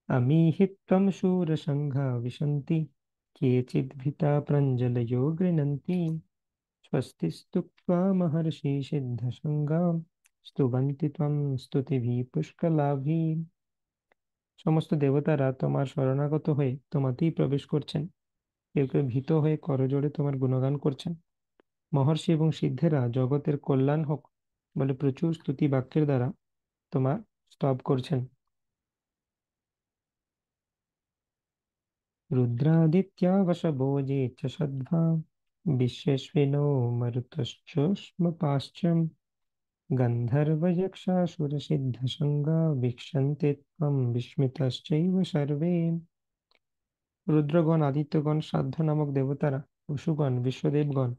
अमीहित्वं शूरसङ्घा विशन्ति केचिद्भीता प्रञ्जलयो गृह्णन्ति स्वस्तिस्तुक्त्वा महर्षि सिद्धसङ्गां स्तुवन्ति त्वं स्तुतिभिः पुष्कलाभिः। সমস্ত দেবতারা তোমার শরণাগত হয়ে তোমাতেই প্রবেশ করছেন। কেউ কেউ ভীত হয়ে করজোড়ে তোমার গুণগান করছেন। মহর্ষি এবং সিদ্ধেরা জগতের কল্যাণ হোক বলে প্রচুর স্তুতি বাক্যের দ্বারা তোমার স্তব করছেন। रुद्रादित्या वशवो ये च सद्भा विश्वेश्विनो मरुतश्चोष्मपाश्च गन्धर्वयक्षासुरसिद्धसङ्गा वीक्षन्ते त्वं विस्मिताश्चैव सर्वे। রুদ্রগণ, আদিত্যগণ, সাধ্য নামক দেবতারা, পশুগণ, বিশ্বদেবগণ,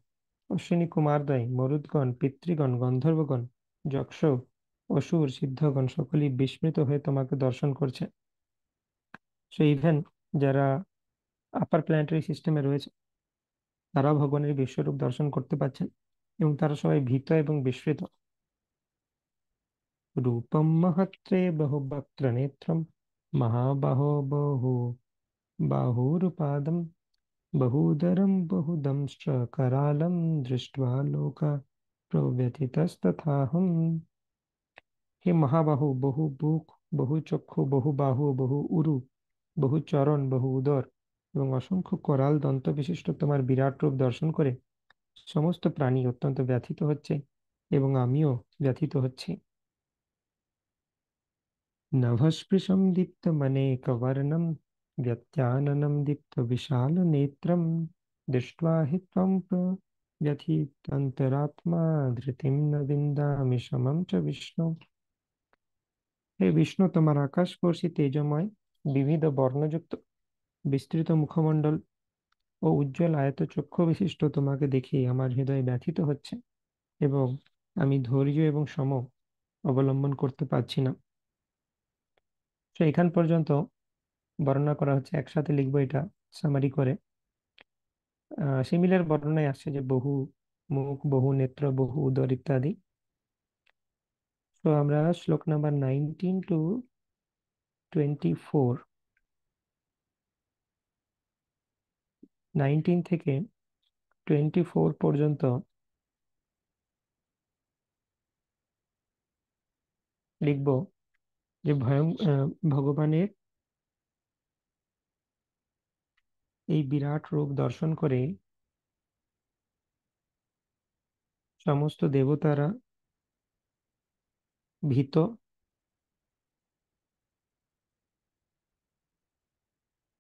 অশ্বিনী কুমারদ্বয়, মরুদ্গণ, পিতৃগণ, গন্ধর্বগণ, যক্ষ, অসুর, সিদ্ধগণ সকলেই বিস্মিত হয়ে তোমাকে দর্শন করছে। সো ইভেন যারা আপার প্ল্যানেটারি সিস্টেমে রয়েছে, তারাও ভগবানের বিশ্বরূপ দর্শন করতে পারছেন, এবং তারা সবাই ভীত এবং বিস্মৃত। রূপম মহত্রে বহুবক্ত্র নেত্রম মহাবাহো বহু বাহুরুপাদম বহুদরম বহুদংশ্চ करालं दृष्ट्वा लोका প্রব্যথিতস্তথাহম। হে মহাবাহু, বহু বুক, বহু চক্ষু, বহু বাহু, বহু উরু, বহু চরণ, বহু উদর, এবং অসংখ্য করাল দন্ত বিশিষ্ট তোমার বিরাট রূপ দর্শন করে সমস্ত প্রাণী অত্যন্ত ব্যথিত হচ্ছে, এবং আমিও ব্যথিত হচ্ছি। নভঃস্পৃশং দীপ্তমনেকবর্ণं व्यत्याननं दीप्तविशालनेत्रं दृष्ट्वा हि त्वं व्यथितान्तरात्मा धृतिं न विन्दामि शमं च विष्णु। হে বিষ্ণু, তোমার আকাশস্পর্শী তেজময় বিবিধ বর্ণযুক্ত বিস্তৃত মুখমণ্ডল ও উজ্জ্বল আয়ত চক্ষু বিশিষ্ট তোমাকে দেখে আমার হৃদয় ব্যথিত হচ্ছে, এবং আমি ধৈর্য এবং সম অবলম্বন করতে পারছি না। তো এখান পর্যন্ত বর্ণনা করা হচ্ছে, একসাথে লিখবো এটা সামারি করে। সিমিলার বর্ণনায় আসছে যে বহু মুখ, বহু নেত্র, বহু উদর ইত্যাদি। তো আমরা শ্লোক নাম্বার 19 to 24, 19 থেকে 24 পর্যন্ত লিখবো যে ভগবানের এই বিরাট রূপ দর্শন করে সমস্ত দেবতারা ভীত,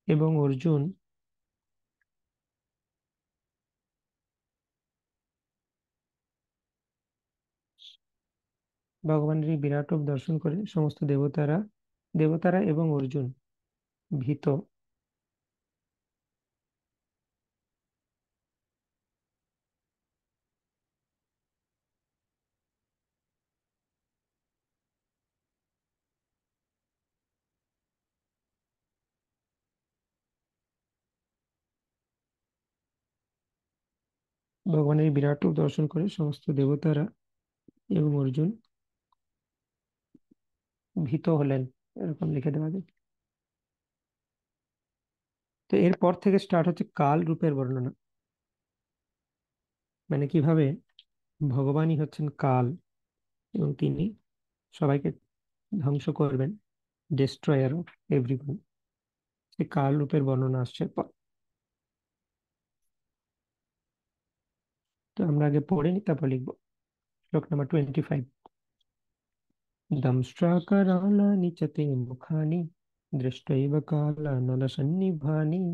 এবং অর্জুন ভগবানের এই বিরাট রূপ দর্শন করে সমস্ত দেবতারা দেবতারা এবং অর্জুন ভীত। ভগবানের এই বিরাট রূপ দর্শন করে সমস্ত দেবতারা এবং অর্জুন ভীত হলেন, এরকম লিখে দেওয়া যায়। তো এরপর থেকে স্টার্ট হচ্ছে কাল রূপের বর্ণনা, মানে কিভাবে ভগবানই হচ্ছেন কাল, এবং তিনি সবাইকে ধ্বংস করবেন, ডেস্ট্রয়ার অফ এভরিওয়ান। সেই কাল রূপের বর্ণনা আসছে পর। তো আমরা আগে পড়ে নি, তারপর লিখবো। শ্লোক নাম্বার 25। দংष्ट्राकरालानि च ते मुखानि दृष्ट्वैव कालानलसन्निभानि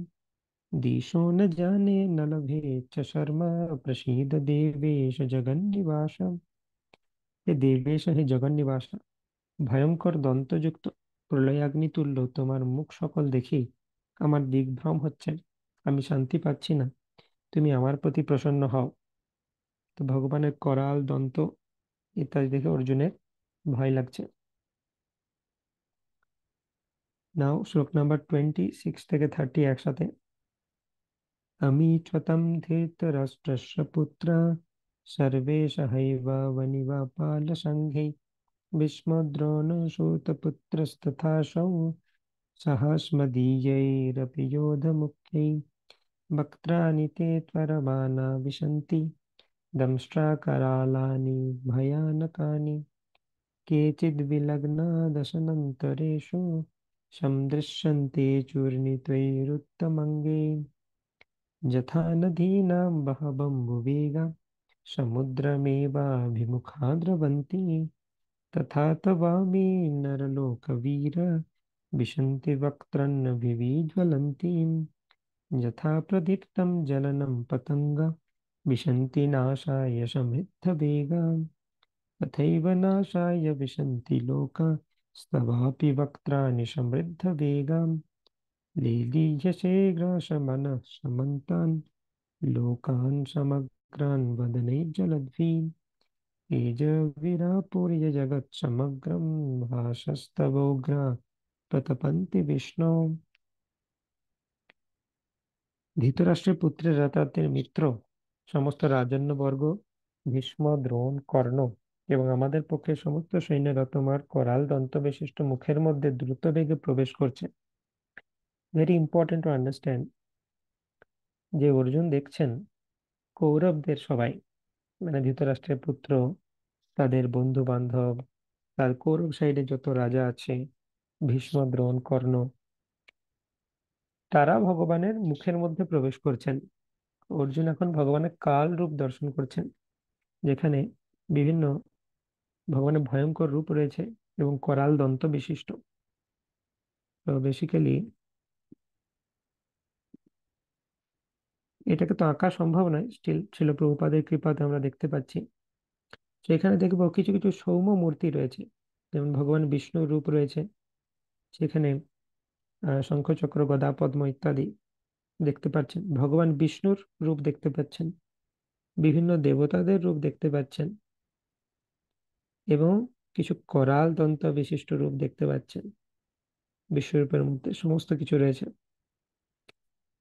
दिशो न जाने न लभे च शर्मा प्रसीद देवेश जगन्निवास। হে দেবেশ, হে জগন্নিবাস, ভয়ঙ্কর দন্তযুক্ত প্রলয়াগ্নি তুল্য তোমার মুখ সকল দেখি আমার দিগ্ভ্রম হচ্ছে, আমি শান্তি পাচ্ছি না, তুমি আমার প্রতি প্রসন্ন হও। তো ভগবানের করাল দন্ত ইত্যাদি দেখে অর্জুনের ভয় লাগছে। নাও শ্লোক নাম্বার 26 থেকে 30 একসাথে। আমি ত্বতাম ধৃতরাষ্ট্রস্য পুত্র সর্বেশহৈবাবনিবাপালসংঘে ভীষ্মদ্रोणसूतपुत्रस्तथासौ सहास्मदीयैरपि योधमुख्यैः वक्त्राणि ते त्वरमाना विशन्ति दंष्ट्राकरालानि भयानकानि केचिद्विलग्ना दशनन्तरेषु सन्दृश्यन्ते चूर्णितैरुत्तमङ्गे यथा नदीनां बहवम्बुवेगा समुद्रमेवाभिमुखा द्रवन्ति तथा तवामि नरलोकवीर विशन्ति वक्त्रन्नभिविज्वलन्ति यथा प्रदीप्तं जलनं पतङ्गा विशन्ति नाशाय समृद्धवेगा तथैव नाशाय विशन्ति लोका स्तवापि वक्त्राणि समृद्धवेगां लेलीयसे ग्रासमनः समन्तान् लोकान् समग्रान् वदनैर्जलद्भिः तेजविरापूर्य जगत्समग्रं भासस्तवोग्रा প্রতপন্তি বিষ্ণু। ধৃতরাষ্ট্রের পুত্রেরা, তাদের মিত্র সমস্ত রাজন্যবর্গ, ভীষ্ম, দ্রোণ, কর্ণ এবং আমাদের পক্ষে সমস্ত সৈন্যরা তোমার করাল দন্ত বিশিষ্ট মুখের মধ্যে দ্রুত বেগে প্রবেশ করছে। ভেরি ইম্পর্টেন্ট টু আন্ডারস্ট্যান্ড যে অর্জুন দেখছেন কৌরবদের সবাই, মানে ধৃতরাষ্ট্রের পুত্র, তাদের বন্ধু বান্ধব, তার কৌরব সাইডে যত রাজা আছে, ভীষ্ম, দ্রোণ, কর্ণ, তারা ভগবানের মুখের মধ্যে প্রবেশ করছেন। অর্জুন এখন ভগবানের কাল রূপ দর্শন করছেন, যেখানে বিভিন্ন ভগবানের ভয়ঙ্কর রূপ রয়েছে এবং করাল দন্ত বিশিষ্ট। তো বেসিক্যালি এটাকে তো আঁকা সম্ভব নয়, স্টিল ছিল প্রভুপাদের কৃপাতে আমরা দেখতে পাচ্ছি। সেখানে দেখবো কিছু কিছু সৌম্য মূর্তি রয়েছে, যেমন ভগবান বিষ্ণুর রূপ রয়েছে সেখানে। শঙ্খ চক্র গদা পদ্ম ইত্যাদি দেখতে পাচ্ছেন, ভগবান বিষ্ণুর রূপ দেখতে পাচ্ছেন, বিভিন্ন দেবতাদের রূপ দেখতে পাচ্ছেন, এবং কিছু করাল দন্ত বিশিষ্ট রূপ দেখতে পাচ্ছেন। বিশ্বরূপের মধ্যে সমস্ত কিছু রয়েছে,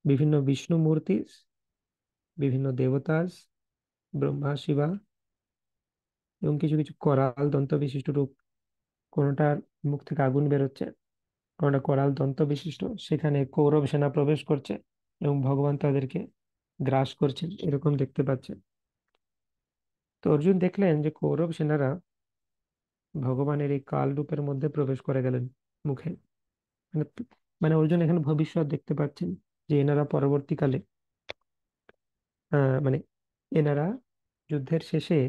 বিভিন্ন বিষ্ণু মূর্তি, বিভিন্ন দেবতা, ব্রহ্মা শিবা, এবং কিছু কিছু করাল দন্ত বিশিষ্ট রূপ। কোনোটার মুখ থেকে আগুন বেরোচ্ছে, কোনোটা করাল দন্ত বিশিষ্ট। সেখানে কৌরব সেনা প্রবেশ করছে এবং ভগবান তাদেরকে গ্রাস করছেন, এরকম দেখতে পাচ্ছেন। তো অর্জুন দেখলেন যে কৌরব সেনারা ভগবানের এই কাল রূপের মধ্যে প্রবেশ করে গেলেন মুখে। মানে মানে অর্জুন এখানে ভবিষ্যৎ দেখতে পাচ্ছেন যে এনারা পরবর্তীকালে মানে এনারা যুদ্ধের শেষে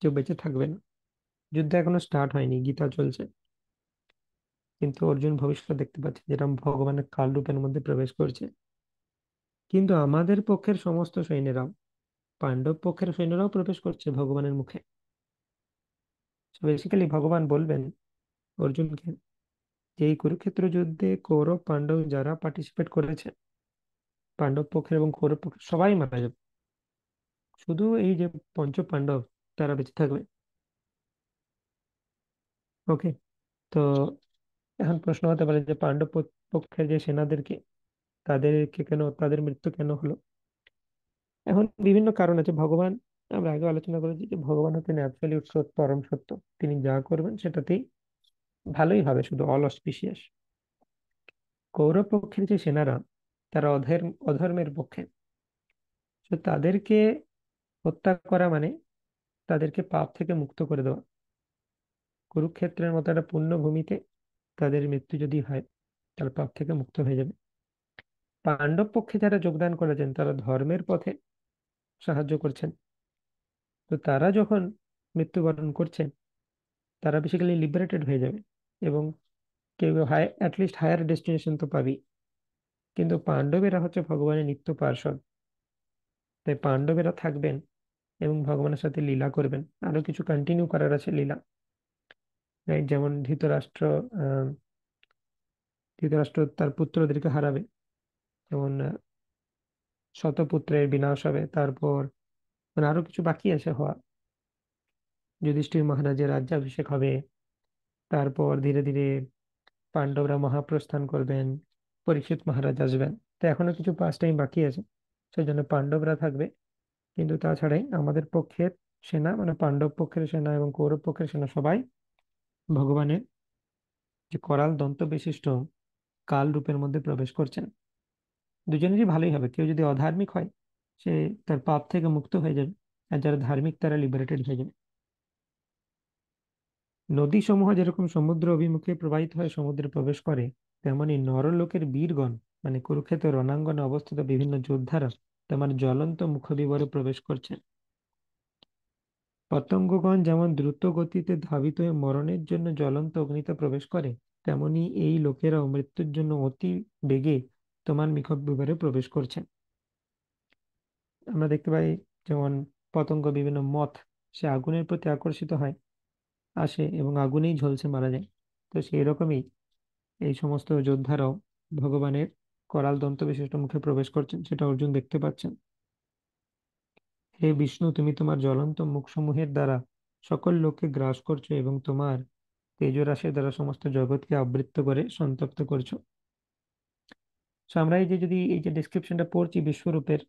কেউ বেঁচে থাকবেন। যুদ্ধ এখনো স্টার্ট হয়নি, গীতা চলছে, কিন্তু অর্জুন ভবিষ্যৎ দেখতে পাচ্ছে যেটা ভগবানের কাল রূপের মধ্যে প্রবেশ করছে। কিন্তু আমাদের পক্ষের সমস্ত সৈন্যরাও, পাণ্ডব পক্ষের সৈন্যরাও প্রবেশ করছে ভগবানের মুখে। বেসিক্যালি ভগবান বলবেন অর্জুনকে যে এই কুরুক্ষেত্র যুদ্ধে কৌরব পাণ্ডব যারা পার্টিসিপেট করেছে, পাণ্ডব পক্ষের এবং কৌরব পক্ষের সবাই মারা যাবে, শুধু এই যে পঞ্চ পাণ্ডব তারা বেঁচে থাকবে। ওকে। তো এখন প্রশ্ন হতে পারে যে পাণ্ডব পক্ষের যে সেনাদেরকে, তাদেরকে কেন, তাদের মৃত্যু কেন হলো? এখন বিভিন্ন কারণ আছে। ভগবান, আমরা আগে আলোচনা করেছি যে ভগবান হচ্ছেন অ্যাবসলিউট সত্য, পরম সত্য। তিনি যা করবেন সেটাতেই ভালোই হবে, শুধু অল অসপিসিয়াস। কৌরব পক্ষের যে সেনারা, তারা অধর্মের পক্ষে। তো তাদেরকে হত্যা করা মানে তাদেরকে পাপ থেকে মুক্ত করে দেওয়া। কুরুক্ষেত্রের মতো একটা পুণ্যভূমিতে তাদের মৃত্যু যদি হয়, তাহলে পাপ থেকে মুক্ত হয়ে যাবে। পাণ্ডব পক্ষে যারা যোগদান করেছেন তারা ধর্মের পথে সাহায্য করছেন। তো তারা যখন মৃত্যুবরণ করছেন, তারা বেসিক্যালি লিবারেটেড হয়ে যাবে, এবং কেউ হাই অ্যাটলিস্ট হায়ার ডেস্টিনেশন তো পাবি। কিন্তু পাণ্ডবেরা হচ্ছে ভগবানের নিত্য পার্ষদ, তাই পাণ্ডবেরা থাকবেন এবং ভগবানের সাথে লীলা করবেন। আরো কিছু কন্টিনিউ করার আছে লীলা, রাইট? যেমন ধৃতরাষ্ট্র, আহ ধৃতরাষ্ট্র তার পুত্রদেরকে হারাবে, যেমন শতপুত্রের বিনাশ হবে। তারপর মানে আরো কিছু বাকি আছে হওয়া, যুধিষ্ঠির মহারাজের রাজ্যাভিষেক হবে। তারপর ধীরে ধীরে পাণ্ডবরা মহাপ্রস্থান করবেন, পরীক্ষিত মহারাজ আসবেন। তো এখনো কিছু পাস টাইম বাকি আছে, সেই জন্য পাণ্ডবরা থাকবে। কিন্তু তাছাড়াই আমাদের পক্ষের সেনা, মানে পাণ্ডব পক্ষের সেনা এবং কৌরব পক্ষের সেনা, সবাই ভগবানের যে করাল দন্ত বিশিষ্ট কাল রূপের মধ্যে প্রবেশ করছেন। দুজনেরই ভালোই হবে। কেউ যদি অধার্মিক হয়, সে তার পাপ থেকে মুক্ত হয়ে যাবে, আর যারা ধার্মিক তারা লিবারেটেড হয়ে যাবে। নদী সমূহ যেরকম সমুদ্র অভিমুখে প্রবাহিত হয়ে সমুদ্রে প্রবেশ করে, তেমনি নরলোকের বীরগণ, মানে কুরুক্ষেত্র রণাঙ্গনে অবস্থিত বিভিন্ন যোদ্ধারা তেমন জ্বলন্ত মুখবিবরে প্রবেশ করছে। পতঙ্গগণ যেমন দ্রুত গতিতে ধাবিত হয়ে মরণের জন্য জ্বলন্ত অগ্নিতে প্রবেশ করে, তেমনি এই লোকেরাও মৃত্যুর জন্য অতি বেগে তোমার নিকট বিবরে প্রবেশ করছে। আমরা দেখতে পাই যেমন পতঙ্গ, বিভিন্ন মথ, সে আগুনের প্রতি আকর্ষিত হয়, আসে এবং আগুনেই ঝলসে মারা যায়। তো সেই রকমই এই সমস্ত যোদ্ধারাও ভগবানের করাল দন্ত বিশিষ্ট মুখে প্রবেশ করছেন, সেটা অর্জুন দেখতে পাচ্ছেন। হে বিষ্ণু, তুমি তোমার জ্বলন্ত মুখসমূহের দ্বারা সকল লোককে গ্রাস করছো এবং তোমার তেজরাশির দ্বারা সমস্ত জগৎকে আবৃত করে সন্তপ্ত করছো। তো আমরা এই যে যদি এই যে ডিসক্রিপশনটা পড়ছি বিশ্বরূপের,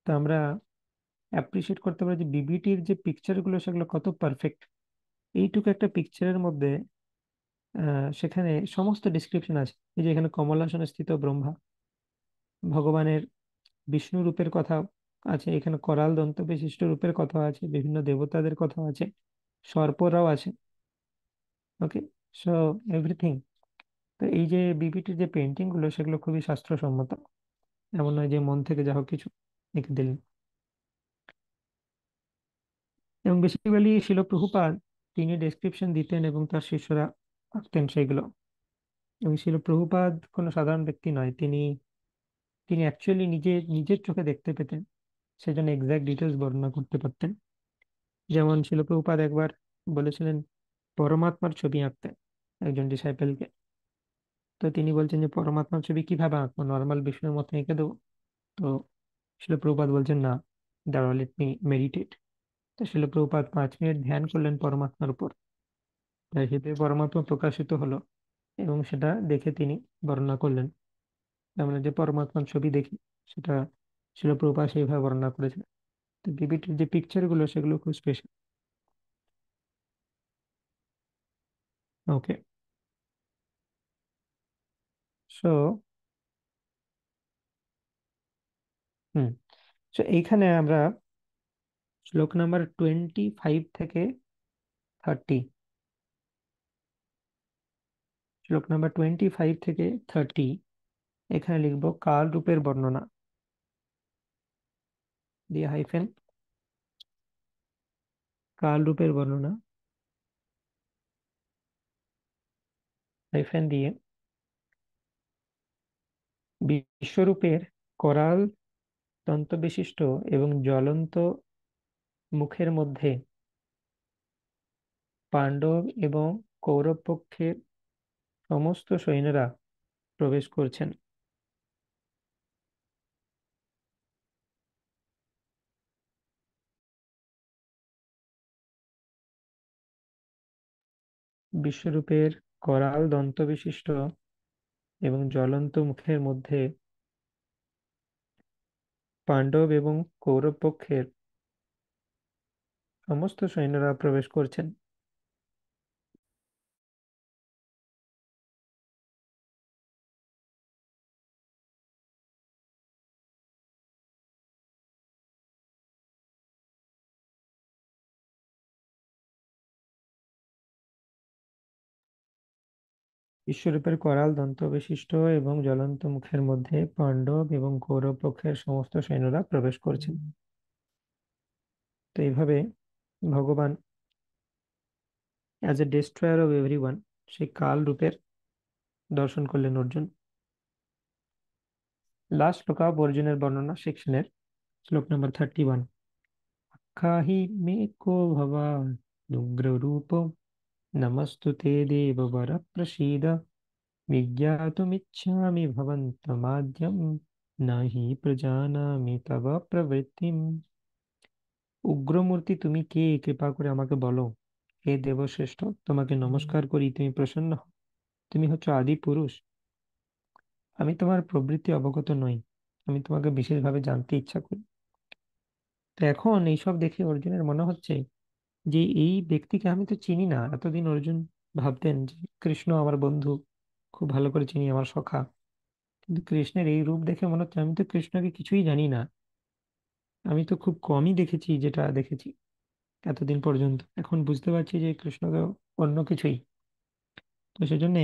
তো আমরা অ্যাপ্রিসিয়েট করতে পারি যে বিবিটির যে পিকচার গুলো সেগুলো কত পারফেক্ট। এইটুকু একটা পিকচারের মধ্যে সেখানে সমস্ত ডিসক্রিপশন আছে। এই যে এখানে কমলাসনে স্থিত ব্রহ্মা, ভগবানের বিষ্ণু রূপের কথা আছে, এখানে করাল দন্ত বিশিষ্ট রূপের কথা আছে, বিভিন্ন দেবতাদের কথা আছে, সর্পরাও আছে। ওকে, সো এভরিথিং। তো এই যে বিপিটির যে পেন্টিং গুলো সেগুলো খুবই শাস্ত্রসম্মত, এমন নয় যে মন থেকে যা হোক কিছু এঁকে দিলেন। এবং বেসিক্যালি শিল প্রভুপাদ তিনি ডেসক্রিপশন দিতেন এবং তার শিষ্যরা আঁকতেন সেগুলো। এবং শিল প্রভুপাদ কোনো সাধারণ ব্যক্তি নয়, তিনি তিনি অ্যাকচুয়ালি নিজের চোখে দেখতে পেতেন, সেজন্য এক্সাক্ট ডিটেলস বর্ণনা করতে পারতেন। যেমন শিল প্রভুপাদ একবার বলেছিলেন পরমাত্মার ছবি আঁকতে একজন ডিসাইপেলকে। তো তিনি বলছেন যে পরমাত্মার ছবি কিভাবে আঁকবো, নর্মাল বিষয়ের মতো এঁকে দেবো? তো শিল প্রভুপাদ বলছেন না, দাঁড়াও, লেট মি মেডিটেট। তো শিল প্রভুপাদ 5 মিনিট ধ্যান করলেন পরমাত্মার উপর, তার হৃদয়ে পরমাত্মা প্রকাশিত হলো এবং সেটা দেখে তিনি বর্ণনা করলেন। আমরা যে পরমাত্মার ছবি দেখি সেটা শিল প্রভুপাদ সেইভাবে বর্ণনা করেছেন। তো বিবিটির যে পিকচার গুলো সেগুলো খুব স্পেশাল। ওকে, সো হুম, সো এইখানে আমরা শ্লোক নাম্বার 25 থেকে 30, শ্লোক নাম্বার 25 থেকে 30 এখানে লিখবো কাল রূপের বর্ণনা দিয়ে হাইফেন, কাল রূপের বর্ণনা হাইফেন দিয়ে বিশ্বরূপের করাল দন্তবিশিষ্ট এবং জ্বলন্ত মুখের মধ্যে পাণ্ডব এবং কৌরব পক্ষের সমস্ত সৈন্যরা প্রবেশ করছেন। বিশ্বরূপের করাল দন্তবিশিষ্ট এবং জ্বলন্ত মুখের মধ্যে পাণ্ডব এবং কৌরব পক্ষের সমস্ত সৈন্যরা প্রবেশ করছেন। বিশ্বরূপের করাল দন্তবিশিষ্ট এবং জ্বলন্ত মুখের মধ্যে পাণ্ডব এবং কৌরব পক্ষের সমস্ত সৈন্যরা প্রবেশ করছেন। তো এইভাবে ভগবান as a destroyer of everyone সেই কাল রূপের দর্শন করলেন অর্জুন। লাস্ট শ্লোক অফ অর্জুনের বর্ণনা সেকশনের, শ্লোক নাম্বার 31। খাহি মে কো ভবান উগ্র রূপ নমস্তুতে দেববার প্রসীদ विज्ञातुमिच्छामि भवन्तमाद्यं न हि प्रजानामि तव প্রবৃত্তিম। উগ্রমূর্তি তুমি কে, কৃপা করে আমাকে বলো। হে দেবশ্রেষ্ঠ, তোমাকে নমস্কার করি, তুমি প্রসন্ন হও। তুমি হচ্ছ আদি পুরুষ, আমি তোমার প্রবৃত্তি অবগত নই, আমি তোমাকে বিশেষভাবে জানতে ইচ্ছা করি। তো এখন এইসব দেখে অর্জুনের মনে হচ্ছে যে এই ব্যক্তিকে আমি তো চিনি না। এতদিন অর্জুন ভাবতেন যে কৃষ্ণ আমার বন্ধু, খুব ভালো করে চিনি, আমার সখা। কিন্তু কৃষ্ণের এই রূপ দেখে মনে হচ্ছে আমি তো কৃষ্ণকে কিছুই জানি না, আমি তো খুব কমই দেখেছি যেটা দেখেছি এতদিন পর্যন্ত। এখন বুঝতে পারছি যে কৃষ্ণ তো অন্য কিছুই। তো সেজন্য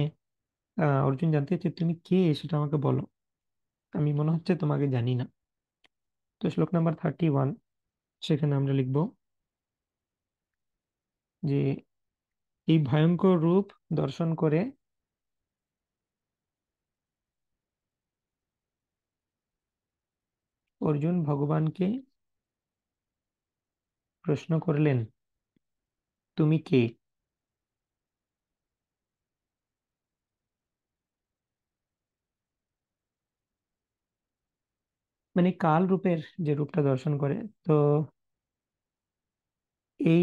অর্জুন জানতে চাচ্ছে তুমি কে, সেটা আমাকে বলো, আমি মনে হচ্ছে তোমাকে জানি না। তো শ্লোক নাম্বার 31, সেখানে আমরা লিখবো যে এই ভয়ঙ্কর রূপ দর্শন করে অর্জুন ভগবানকে প্রশ্ন করলেন তুমি কে। মানে কাল রূপের যে রূপটা দর্শন করে, তো এই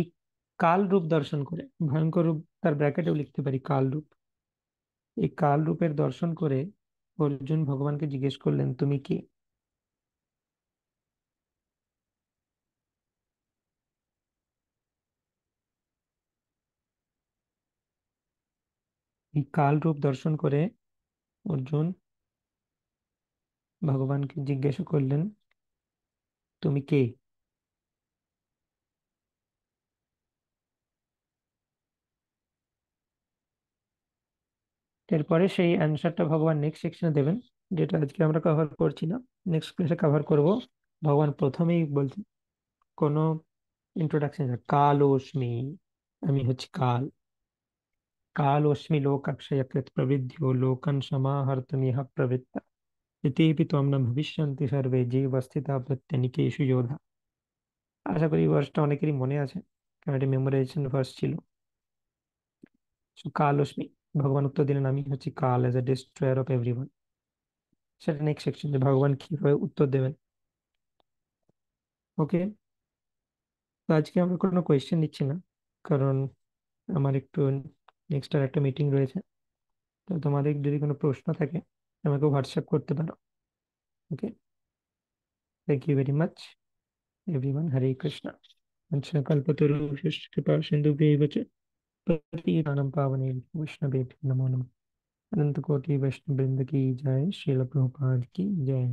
কাল রূপ দর্শন করে, ভয়ঙ্কর রূপ তার ব্র্যাকেটেও লিখতে পারি কাল রূপ। এই কাল রূপের দর্শন করে অর্জুন ভগবানকে জিজ্ঞেস করলেন তুমি কে। এই কাল রূপ দর্শন করে অর্জুন ভগবানকে জিজ্ঞাসা করলেন তুমি কে। এরপরে সেই অ্যান্সারটা ভগবান নেক্সট সেকশনে দেবেন, যেটা আজকে আমরা কভার করছি না, নেক্সট ক্লাসে কভার করব। ভগবান প্রথমেই বলছেন কোনো ইন্ট্রোডাকশন, কালোস্মি, আমি হচ্ছি কাল। कालोऽस्मि लोकक्षयकृत् प्रविद्यो लोकन् समाहर्तुमिह प्रवृत्ता इत्यपि त्वं न भविष्यन्ति सर्वे जीवस्थिता प्रत्यनीकेषु योधा। আশা করি এই ভার্সটা অনেকেরই মনে আছে, কারণ এটা মেমোরাইজেশন ভার্স ছিল। So, কালোস্মি, ভগবান উত্তর দিলেন আমি হচ্ছি কাল as a destroyer of everyone. সেটা নেক্সট সেকশন, যে ভগবান কিভাবে উত্তর দেবেন। ওকে, তো আজকে আমরা কোনো কোয়েশ্চেন নিচ্ছি না, কারণ আমার একটু নেক্সট আর একটা মিটিং রয়েছে। তো তোমাদের যদি কোনো প্রশ্ন থাকে আমাকে হোয়াটসঅ্যাপ করতে পারো। Okay, thank you very much everyone. Hare Krishna. কল্পতরুভ্যশ্চ কৃপা সিন্ধুভ্যেব চ পতিতানাং পাবনেভ্यो वैष्णवेभ्यो नमो नमः। अनंत कोटि वैष्णव वृंद की जय, श्रील प्रभुपाद की जय।